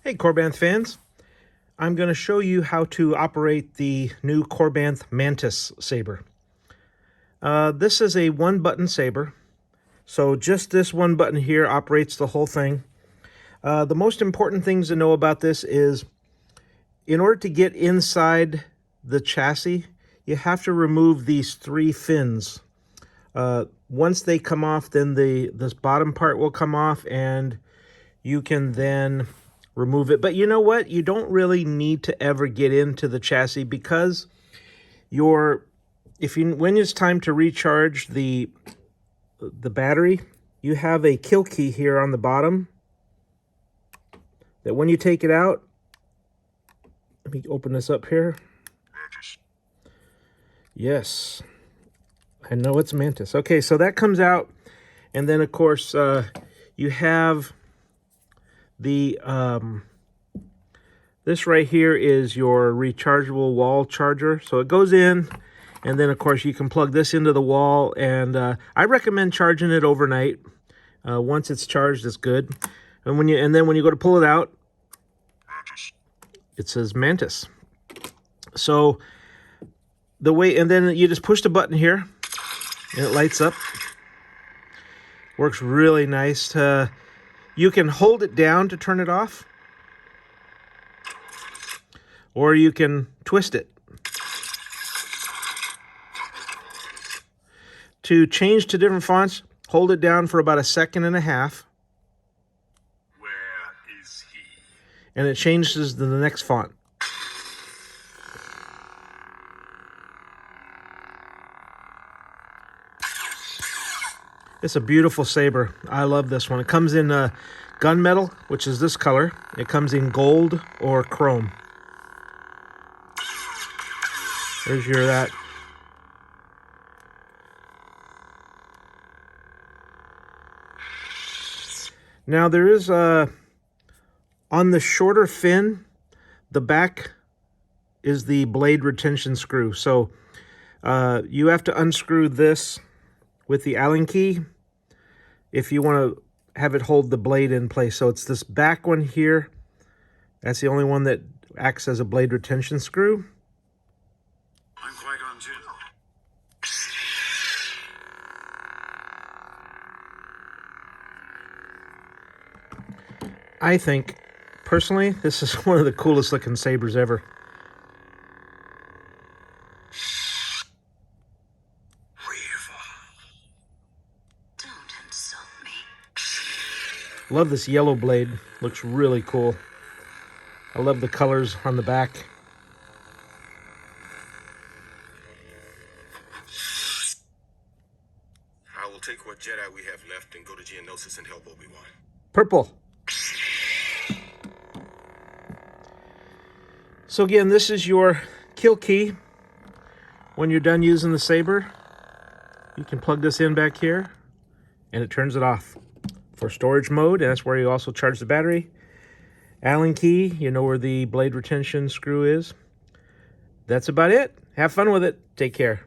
Hey Korbanth fans, I'm going to show you how to operate the new Korbanth Mantis saber. This is a one-button saber, so just this one button here operates the whole thing. The most important things to know about this is, in order to get inside the chassis, you have to remove these three fins. Once they come off, then this bottom part will come off, and you can then remove it. But you know what? You don't really need to ever get into the chassis, because when it's time to recharge the battery, you have a kill key here on the bottom that when you take it out, let me open this up here. Yes, I know it's Mantis. Okay, so that comes out, and then of course you have the this right here is your rechargeable wall charger. So it goes in, and then of course you can plug this into the wall, and I recommend charging it overnight. Once it's charged, it's good. And then when you go to pull it out, it says Mantis. So and then you just push the button here, and it lights up. Works really nice. You can hold it down to turn it off, or you can twist it. To change to different fonts, hold it down for about 1.5 seconds. Where is he? And it changes to the next font. It's a beautiful saber. I love this one. It comes in gunmetal, which is this color. It comes in gold or chrome. There's your that. Now there is on the shorter fin, the back is the blade retention screw. So you have to unscrew this with the Allen key if you want to have it hold the blade in place. So it's this back one here. That's the only one that acts as a blade retention screw. I'm Qui-Gon Jinn. I think, personally, this is one of the coolest looking sabers ever. Don't insult me. Love this yellow blade. Looks really cool. I love the colors on the back. I will take what Jedi we have left and go to Geonosis and help Obi-Wan. Purple. So again, this is your kill key. When you're done using the saber, you can plug this in back here, and it turns it off. For storage mode, and that's where you also charge the battery. Allen key, you know where the blade retention screw is. That's about it. Have fun with it. Take care.